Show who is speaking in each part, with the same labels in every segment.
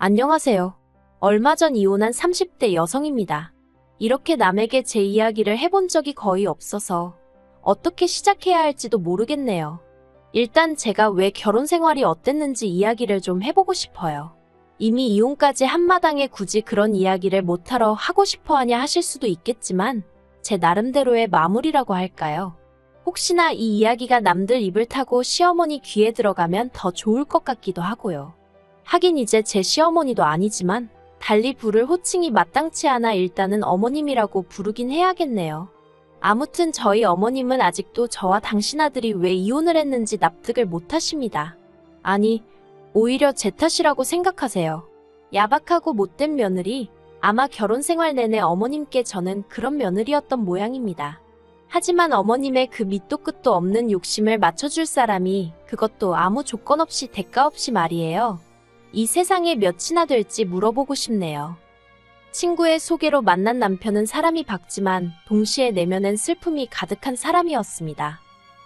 Speaker 1: 안녕하세요. 얼마 전 이혼한 30대 여성입니다. 이렇게 남에게 제 이야기를 해본 적이 거의 없어서 어떻게 시작해야 할지도 모르겠네요. 일단 제가 왜 결혼 생활이 어땠는지 이야기를 좀 해보고 싶어요. 이미 이혼까지 한마당에 굳이 그런 이야기를 못하러 하고 싶어 하냐 하실 수도 있겠지만 제 나름대로의 마무리라고 할까요? 혹시나 이 이야기가 남들 입을 타고 시어머니 귀에 들어가면 더 좋을 것 같기도 하고요. 하긴 이제 제 시어머니도 아니지만 달리 부를 호칭이 마땅치 않아 일단은 어머님이라고 부르긴 해야겠네요. 아무튼 저희 어머님은 아직도 저와 당신 아들이 왜 이혼을 했는지 납득을 못하십니다. 아니, 오히려 제 탓이라고 생각하세요. 야박하고 못된 며느리, 아마 결혼 생활 내내 어머님께 저는 그런 며느리였던 모양입니다. 하지만 어머님의 그 밑도 끝도 없는 욕심을 맞춰줄 사람이, 그것도 아무 조건 없이 대가 없이 말이에요. 이 세상에 몇이나 될지 물어보고 싶네요. 친구의 소개로 만난 남편은 사람이 밝지만 동시에 내면엔 슬픔이 가득한 사람이었습니다.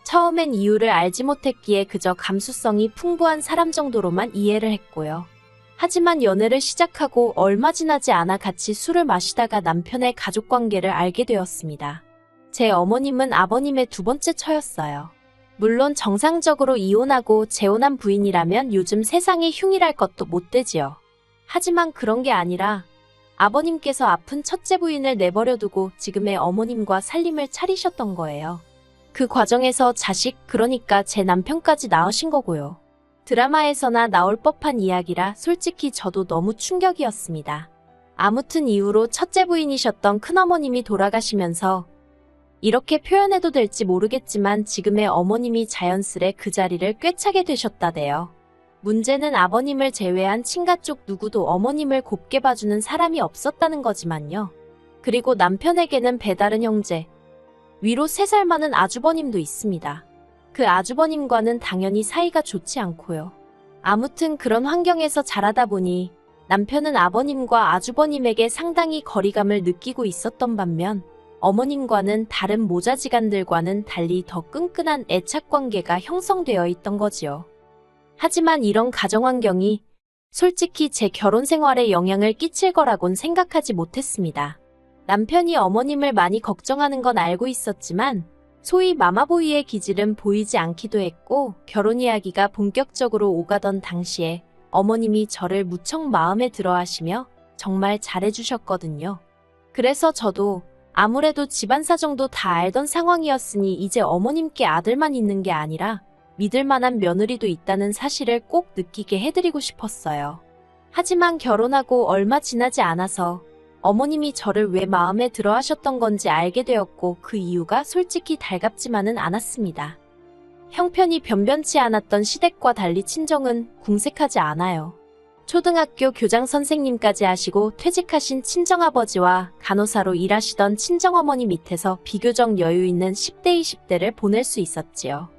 Speaker 1: 처음엔 이유를 알지 못했기에 그저 감수성이 풍부한 사람 정도로만 이해를 했고요. 하지만 연애를 시작하고 얼마 지나지 않아 같이 술을 마시다가 남편의 가족관계를 알게 되었습니다. 제 어머님은 아버님의 두 번째 처였어요. 물론 정상적으로 이혼하고 재혼한 부인이라면 요즘 세상에 흉이랄 것도 못 되지요. 하지만 그런 게 아니라 아버님께서 아픈 첫째 부인을 내버려두고 지금의 어머님과 살림을 차리셨던 거예요. 그 과정에서 자식, 그러니까 제 남편까지 낳으신 거고요. 드라마에서나 나올 법한 이야기라 솔직히 저도 너무 충격이었습니다. 아무튼 이후로 첫째 부인이셨던 큰어머님이 돌아가시면서 이렇게 표현해도 될지 모르겠지만 지금의 어머님이 자연스레 그 자리를 꿰차게 되셨다대요. 문제는 아버님을 제외한 친가 쪽 누구도 어머님을 곱게 봐주는 사람이 없었다는 거지만요. 그리고 남편에게는 배다른 형제, 위로 3살 많은 아주버님도 있습니다. 그 아주버님과는 당연히 사이가 좋지 않고요. 아무튼 그런 환경에서 자라다 보니 남편은 아버님과 아주버님에게 상당히 거리감을 느끼고 있었던 반면 어머님과는 다른 모자지간들과는 달리 더 끈끈한 애착관계가 형성되어 있던 거지요. 하지만 이런 가정환경이 솔직히 제 결혼 생활에 영향을 끼칠 거라곤 생각하지 못했습니다. 남편이 어머님을 많이 걱정하는 건 알고 있었지만 소위 마마보이의 기질은 보이지 않기도 했고 결혼 이야기가 본격적으로 오가던 당시에 어머님이 저를 무척 마음에 들어 하시며 정말 잘해주셨거든요. 그래서 저도 아무래도 집안 사정도 다 알던 상황이었으니 이제 어머님께 아들만 있는 게 아니라 믿을 만한 며느리도 있다는 사실을 꼭 느끼게 해드리고 싶었어요. 하지만 결혼하고 얼마 지나지 않아서 어머님이 저를 왜 마음에 들어 하셨던 건지 알게 되었고 그 이유가 솔직히 달갑지만은 않았습니다. 형편이 변변치 않았던 시댁과 달리 친정은 궁색하지 않아요. 초등학교 교장 선생님까지 하시고 퇴직하신 친정아버지와 간호사로 일하시던 친정어머니 밑에서 비교적 여유 있는 10대, 20대를 보낼 수 있었지요.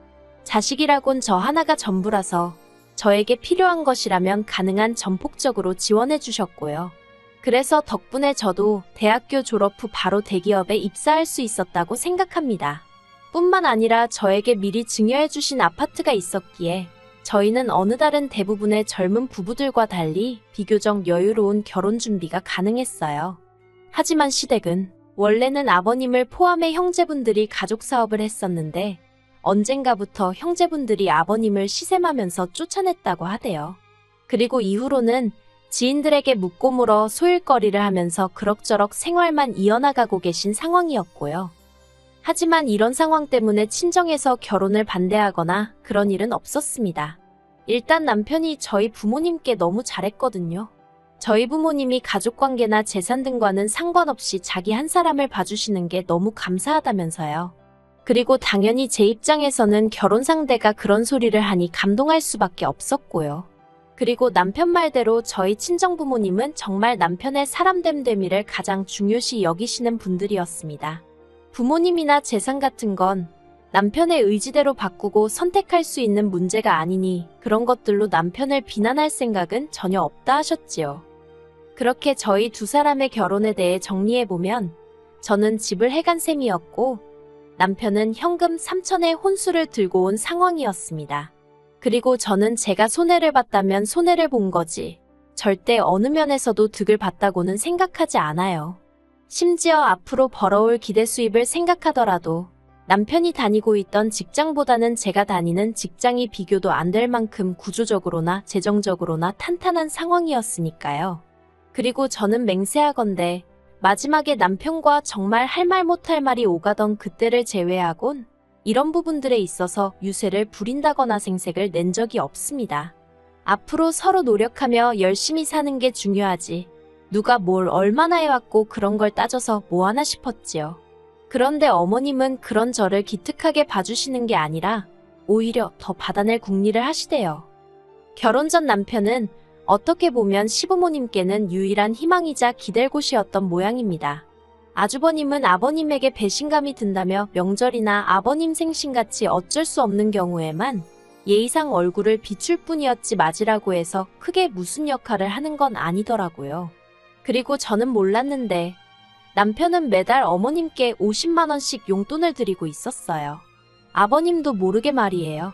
Speaker 1: 자식이라곤 저 하나가 전부라서 저에게 필요한 것이라면 가능한 전폭적으로 지원해 주셨고요. 그래서 덕분에 저도 대학교 졸업 후 바로 대기업에 입사할 수 있었다고 생각합니다. 뿐만 아니라 저에게 미리 증여해 주신 아파트가 있었기에 저희는 어느 다른 대부분의 젊은 부부들과 달리 비교적 여유로운 결혼 준비가 가능했어요. 하지만 시댁은 원래는 아버님을 포함해 형제분들이 가족 사업을 했었는데 언젠가부터 형제분들이 아버님을 시샘하면서 쫓아냈다고 하대요. 그리고 이후로는 지인들에게 묻고 물어 소일거리를 하면서 그럭저럭 생활만 이어나가고 계신 상황이었고요. 하지만 이런 상황 때문에 친정에서 결혼을 반대하거나 그런 일은 없었습니다. 일단 남편이 저희 부모님께 너무 잘했거든요. 저희 부모님이 가족관계나 재산 등과는 상관없이 자기 한 사람을 봐주시는 게 너무 감사하다면서요. 그리고 당연히 제 입장에서는 결혼 상대가 그런 소리를 하니 감동할 수밖에 없었고요. 그리고 남편 말대로 저희 친정부모님은 정말 남편의 사람됨됨이를 가장 중요시 여기시는 분들이었습니다. 부모님이나 재산 같은 건 남편의 의지대로 바꾸고 선택할 수 있는 문제가 아니니 그런 것들로 남편을 비난할 생각은 전혀 없다 하셨지요. 그렇게 저희 두 사람의 결혼에 대해 정리해보면 저는 집을 해간 셈이었고 남편은 현금 3천의 혼수를 들고 온 상황이었습니다. 그리고 저는 제가 손해를 봤다면 손해를 본 거지 절대 어느 면에서도 득을 봤다고는 생각하지 않아요. 심지어 앞으로 벌어올 기대 수입을 생각하더라도 남편이 다니고 있던 직장보다는 제가 다니는 직장이 비교도 안 될 만큼 구조적으로나 재정적으로나 탄탄한 상황이었으니까요. 그리고 저는 맹세하건대 마지막에 남편과 정말 할 말 못할 말이 오가던 그때를 제외하곤 이런 부분들에 있어서 유세를 부린다거나 생색을 낸 적이 없습니다. 앞으로 서로 노력하며 열심히 사는 게 중요하지. 누가 뭘 얼마나 해왔고 그런 걸 따져서 뭐하나 싶었지요. 그런데 어머님은 그런 저를 기특하게 봐주시는 게 아니라 오히려 더 받아낼 궁리를 하시대요. 결혼 전 남편은 어떻게 보면 시부모님께는 유일한 희망이자 기댈 곳이었던 모양입니다. 아주버님은 아버님에게 배신감이 든다며 명절이나 아버님 생신같이 어쩔 수 없는 경우에만 예의상 얼굴을 비출 뿐이었지 맞으라고 해서 크게 무슨 역할을 하는 건 아니더라고요. 그리고 저는 몰랐는데 남편은 매달 어머님께 50만 원씩 용돈을 드리고 있었어요. 아버님도 모르게 말이에요.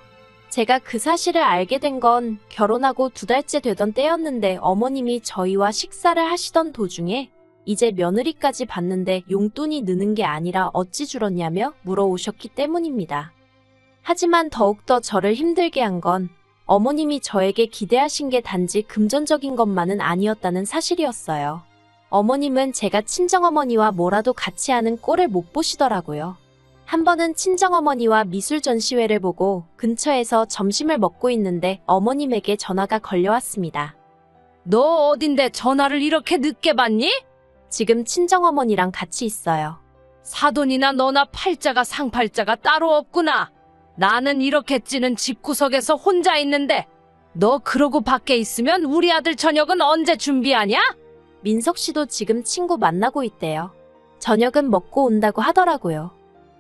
Speaker 1: 제가 그 사실을 알게 된 건 결혼하고 2달째 되던 때였는데 어머님이 저희와 식사를 하시던 도중에 이제 며느리까지 받는데 용돈이 느는 게 아니라 어찌 줄었냐며 물어오셨기 때문입니다. 하지만 더욱더 저를 힘들게 한 건 어머님이 저에게 기대하신 게 단지 금전적인 것만은 아니었다는 사실이었어요. 어머님은 제가 친정어머니와 뭐라도 같이 하는 꼴을 못 보시더라고요. 한 번은 친정어머니와 미술 전시회를 보고 근처에서 점심을 먹고 있는데 어머님에게 전화가 걸려왔습니다.
Speaker 2: 너 어딘데 전화를 이렇게 늦게 받니?
Speaker 1: 지금 친정어머니랑 같이 있어요.
Speaker 2: 사돈이나 너나 팔자가 상팔자가 따로 없구나. 나는 이렇게 찌는 집구석에서 혼자 있는데 너 그러고 밖에 있으면 우리 아들 저녁은 언제 준비하냐?
Speaker 1: 민석 씨도 지금 친구 만나고 있대요. 저녁은 먹고 온다고 하더라고요.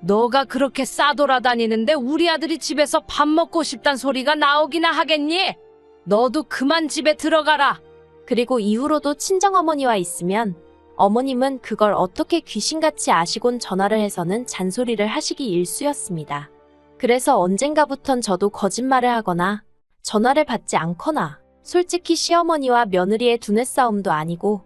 Speaker 2: 너가 그렇게 싸돌아다니는데 우리 아들이 집에서 밥 먹고 싶단 소리가 나오기나 하겠니? 너도 그만 집에 들어가라.
Speaker 1: 그리고 이후로도 친정어머니와 있으면 어머님은 그걸 어떻게 귀신같이 아시곤 전화를 해서는 잔소리를 하시기 일쑤였습니다. 그래서 언젠가부턴 저도 거짓말을 하거나 전화를 받지 않거나 솔직히 시어머니와 며느리의 두뇌 싸움도 아니고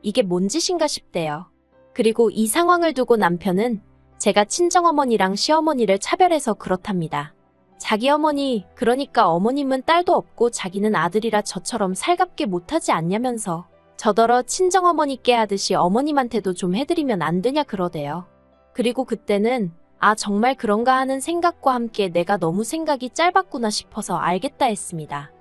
Speaker 1: 이게 뭔 짓인가 싶대요. 그리고 이 상황을 두고 남편은 제가 친정어머니랑 시어머니를 차별해서 그렇답니다. 자기 어머니, 그러니까 어머님은 딸도 없고 자기는 아들이라 저처럼 살갑게 못하지 않냐면서 저더러 친정어머니께 하듯이 어머님한테도 좀 해드리면 안 되냐 그러대요. 그리고 그때는 아 정말 그런가 하는 생각과 함께 내가 너무 생각이 짧았구나 싶어서 알겠다 했습니다.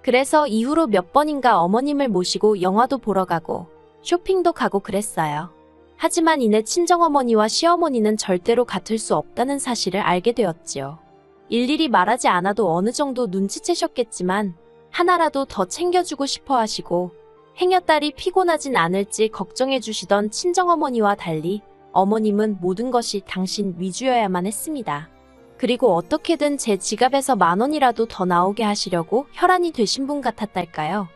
Speaker 1: 그래서 이후로 몇 번인가 어머님을 모시고 영화도 보러 가고 쇼핑도 가고 그랬어요. 하지만 이내 친정어머니와 시어머니는 절대로 같을 수 없다는 사실을 알게 되었지요. 일일이 말하지 않아도 어느 정도 눈치채셨겠지만 하나라도 더 챙겨주고 싶어 하시고 행여딸이 피곤하진 않을지 걱정해 주시던 친정어머니와 달리 어머님은 모든 것이 당신 위주여야만 했습니다. 그리고 어떻게든 제 지갑에서 10,000원이라도 더 나오게 하시려고 혈안이 되신 분 같았달까요.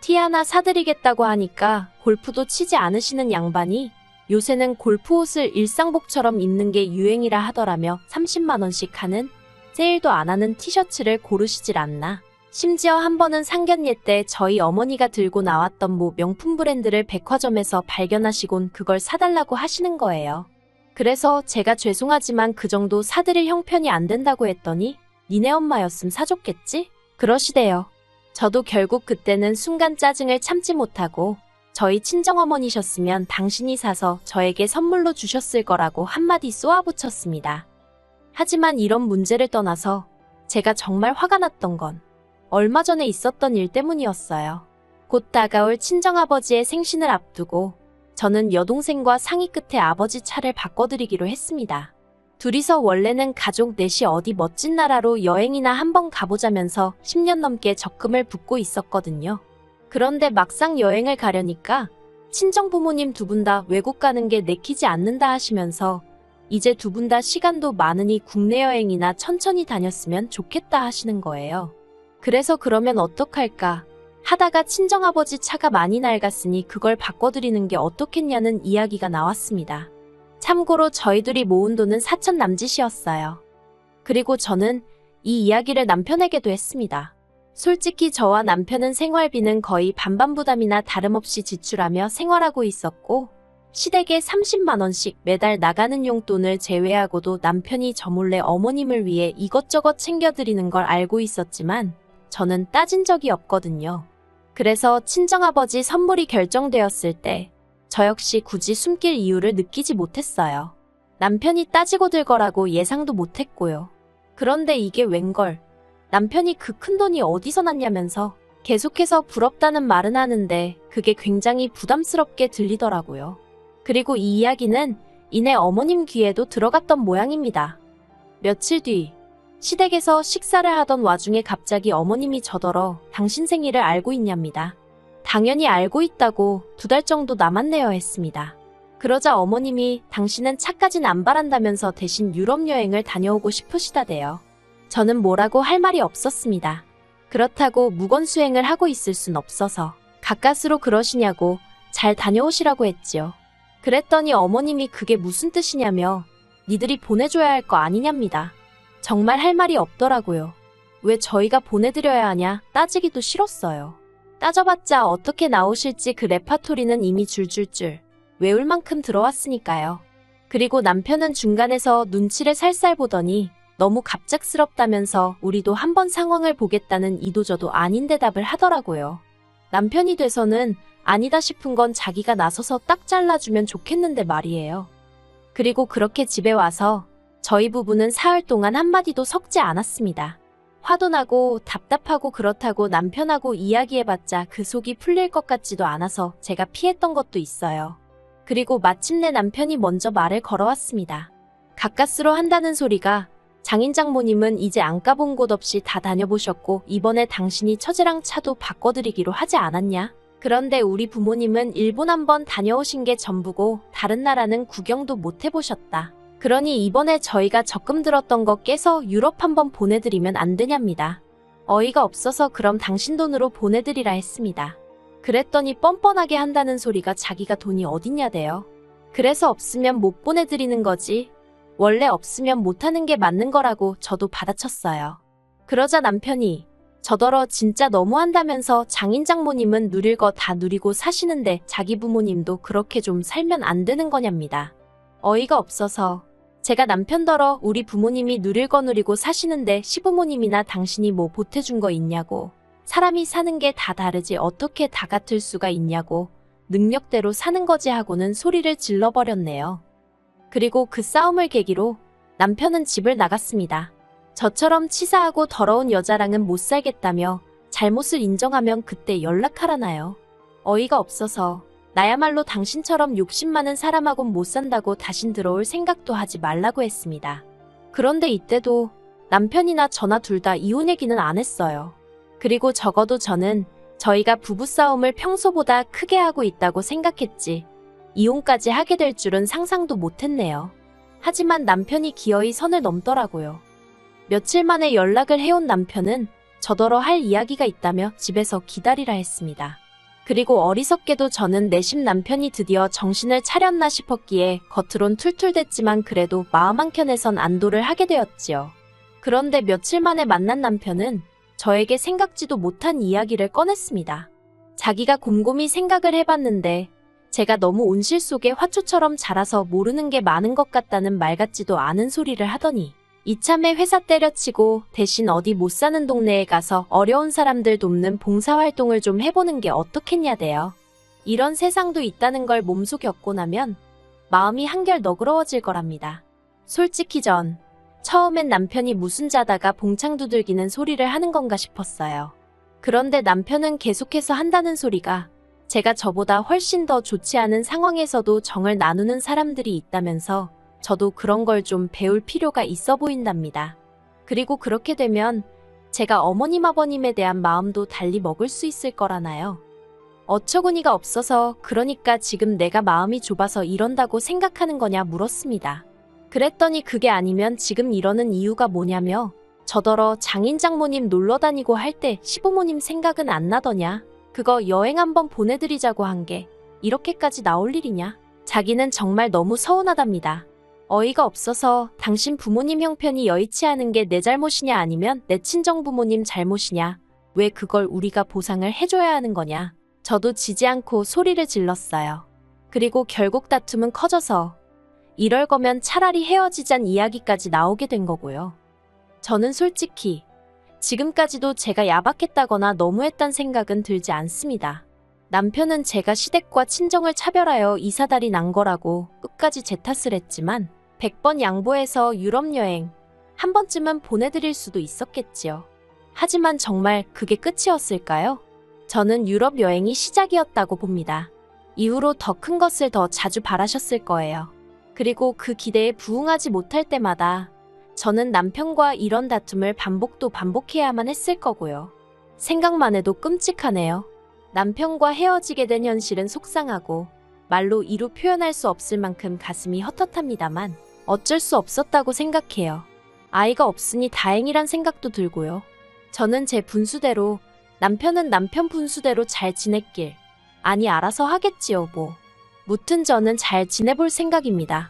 Speaker 1: 티 하나 사드리겠다고 하니까 골프도 치지 않으시는 양반이 요새는 골프 옷을 일상복처럼 입는 게 유행이라 하더라며 30만 원씩 하는 세일도 안 하는 티셔츠를 고르시질 않나. 심지어 한 번은 상견례 때 저희 어머니가 들고 나왔던 뭐 명품 브랜드를 백화점에서 발견하시곤 그걸 사달라고 하시는 거예요. 그래서 제가 죄송하지만 그 정도 사드릴 형편이 안 된다고 했더니 니네 엄마였음 사줬겠지? 그러시대요. 저도 결국 그때는 순간 짜증을 참지 못하고 저희 친정어머니셨으면 당신이 사서 저에게 선물로 주셨을 거라고 한마디 쏘아붙였습니다. 하지만 이런 문제를 떠나서 제가 정말 화가 났던 건 얼마 전에 있었던 일 때문이었어요. 곧 다가올 친정아버지의 생신을 앞두고 저는 여동생과 상의 끝에 아버지 차를 바꿔드리기로 했습니다. 둘이서 원래는 가족 넷이 어디 멋진 나라로 여행이나 한번 가보자면서 10년 넘게 적금을 붓고 있었거든요. 그런데 막상 여행을 가려니까 친정부모님 두 분 다 외국 가는 게 내키지 않는다 하시면서 이제 두 분 다 시간도 많으니 국내 여행이나 천천히 다녔으면 좋겠다 하시는 거예요. 그래서 그러면 어떡할까 하다가 친정아버지 차가 많이 낡았으니 그걸 바꿔드리는 게 어떻겠냐는 이야기가 나왔습니다. 참고로 저희들이 모은 돈은 4천 남짓이었어요. 그리고 저는 이 이야기를 남편에게도 했습니다. 솔직히 저와 남편은 생활비는 거의 반반 부담이나 다름없이 지출하며 생활하고 있었고, 시댁에 30만 원씩 매달 나가는 용돈을 제외하고도 남편이 저 몰래 어머님을 위해 이것저것 챙겨드리는 걸 알고 있었지만 저는 따진 적이 없거든요. 그래서 친정아버지 선물이 결정되었을 때 저 역시 굳이 숨길 이유를 느끼지 못했어요. 남편이 따지고 들 거라고 예상도 못했고요. 그런데 이게 웬걸. 남편이 그 큰돈이 어디서 났냐면서 계속해서 부럽다는 말은 하는데 그게 굉장히 부담스럽게 들리더라고요. 그리고 이 이야기는 이내 어머님 귀에도 들어갔던 모양입니다. 며칠 뒤 시댁에서 식사를 하던 와중에 갑자기 어머님이 저더러 당신 생일을 알고 있냐입니다. 당연히 알고 있다고 2달 정도 남았네요 했습니다. 그러자 어머님이 당신은 차까진 안 바란다면서 대신 유럽 여행을 다녀오고 싶으시다대요. 저는 뭐라고 할 말이 없었습니다. 그렇다고 무건수행을 하고 있을 순 없어서 가까스로 그러시냐고 잘 다녀오시라고 했지요. 그랬더니 어머님이 그게 무슨 뜻이냐며 니들이 보내줘야 할 거 아니냐입니다. 정말 할 말이 없더라고요. 왜 저희가 보내드려야 하냐 따지기도 싫었어요. 따져봤자 어떻게 나오실지 그 레파토리는 이미 줄줄줄 외울 만큼 들어왔으니까요. 그리고 남편은 중간에서 눈치를 살살 보더니 너무 갑작스럽다면서 우리도 한번 상황을 보겠다는 이도저도 아닌 대답을 하더라고요. 남편이 돼서는 아니다 싶은 건 자기가 나서서 딱 잘라주면 좋겠는데 말이에요. 그리고 그렇게 집에 와서 저희 부부는 사흘 동안 한마디도 섞지 않았습니다. 화도 나고 답답하고 그렇다고 남편하고 이야기해봤자 그 속이 풀릴 것 같지도 않아서 제가 피했던 것도 있어요. 그리고 마침내 남편이 먼저 말을 걸어왔습니다. 가까스로 한다는 소리가 장인 장모님은 이제 안 가본 곳 없이 다 다녀보셨고 이번에 당신이 처제랑 차도 바꿔드리기로 하지 않았냐? 그런데 우리 부모님은 일본 한번 다녀오신 게 전부고 다른 나라는 구경도 못 해보셨다. 그러니 이번에 저희가 적금 들었던 거 깨서 유럽 한번 보내드리면 안 되냐입니다. 어이가 없어서 그럼 당신 돈으로 보내드리라 했습니다. 그랬더니 뻔뻔하게 한다는 소리가 자기가 돈이 어딨냐대요. 그래서 없으면 못 보내드리는 거지. 원래 없으면 못하는 게 맞는 거라고 저도 받아쳤어요. 그러자 남편이 저더러 진짜 너무한다면서 장인 장모님은 누릴 거 다 누리고 사시는데 자기 부모님도 그렇게 좀 살면 안 되는 거냐입니다. 어이가 없어서 제가 남편더러 우리 부모님이 누릴 거 누리고 사시는데 시부모님이나 당신이 뭐 보태준 거 있냐고, 사람이 사는 게 다 다르지 어떻게 다 같을 수가 있냐고, 능력대로 사는 거지 하고는 소리를 질러버렸네요. 그리고 그 싸움을 계기로 남편은 집을 나갔습니다. 저처럼 치사하고 더러운 여자랑은 못 살겠다며 잘못을 인정하면 그때 연락하라나요. 어이가 없어서 나야말로 당신처럼 욕심 많은 사람하곤 못 산다고 다신 들어올 생각도 하지 말라고 했습니다. 그런데 이때도 남편이나 저나 둘 다 이혼 얘기는 안 했어요. 그리고 적어도 저는 저희가 부부싸움을 평소보다 크게 하고 있다고 생각했지 이혼까지 하게 될 줄은 상상도 못했네요. 하지만 남편이 기어이 선을 넘더라고요. 며칠 만에 연락을 해온 남편은 저더러 할 이야기가 있다며 집에서 기다리라 했습니다. 그리고 어리석게도 저는 내심 남편이 드디어 정신을 차렸나 싶었기에 겉으론 툴툴댔지만 그래도 마음 한켠에선 안도를 하게 되었지요. 그런데 며칠 만에 만난 남편은 저에게 생각지도 못한 이야기를 꺼냈습니다. 자기가 곰곰이 생각을 해봤는데 제가 너무 온실 속의 화초처럼 자라서 모르는 게 많은 것 같다는 말 같지도 않은 소리를 하더니 이참에 회사 때려치고 대신 어디 못 사는 동네에 가서 어려운 사람들 돕는 봉사활동을 좀 해보는 게 어떻겠냐대요. 이런 세상도 있다는 걸 몸소 겪고 나면 마음이 한결 너그러워질 거랍니다. 솔직히 처음엔 남편이 무슨 자다가 봉창 두들기는 소리를 하는 건가 싶었어요. 그런데 남편은 계속해서 한다는 소리가 제가 저보다 훨씬 더 좋지 않은 상황에서도 정을 나누는 사람들이 있다면서 저도 그런 걸 좀 배울 필요가 있어 보인답니다. 그리고 그렇게 되면 제가 어머님 아버님에 대한 마음도 달리 먹을 수 있을 거라나요. 어처구니가 없어서 그러니까 지금 내가 마음이 좁아서 이런다고 생각하는 거냐 물었습니다. 그랬더니 그게 아니면 지금 이러는 이유가 뭐냐며 저더러 장인 장모님 놀러 다니고 할 때 시부모님 생각은 안 나더냐. 그거 여행 한번 보내드리자고 한 게 이렇게까지 나올 일이냐. 자기는 정말 너무 서운하답니다. 어이가 없어서 당신 부모님 형편이 여의치 않은 게 내 잘못이냐 아니면 내 친정 부모님 잘못이냐. 왜 그걸 우리가 보상을 해줘야 하는 거냐. 저도 지지 않고 소리를 질렀어요. 그리고 결국 다툼은 커져서 이럴 거면 차라리 헤어지잔 이야기까지 나오게 된 거고요. 저는 솔직히 지금까지도 제가 야박했다거나 너무했단 생각은 들지 않습니다. 남편은 제가 시댁과 친정을 차별하여 이사달이 난 거라고 끝까지 제 탓을 했지만 100번 양보해서 유럽 여행 한 번쯤은 보내드릴 수도 있었겠지요. 하지만 정말 그게 끝이었을까요? 저는 유럽 여행이 시작이었다고 봅니다. 이후로 더 큰 것을 더 자주 바라셨을 거예요. 그리고 그 기대에 부응하지 못할 때마다 저는 남편과 이런 다툼을 반복해야만 했을 거고요. 생각만 해도 끔찍하네요. 남편과 헤어지게 된 현실은 속상하고 말로 이루 표현할 수 없을 만큼 가슴이 헛헛합니다만 어쩔 수 없었다고 생각해요. 아이가 없으니 다행이란 생각도 들고요. 저는 제 분수대로, 남편은 남편 분수대로 잘 지냈길. 아니 알아서 하겠지요 뭐. 무튼 저는 잘 지내볼 생각입니다.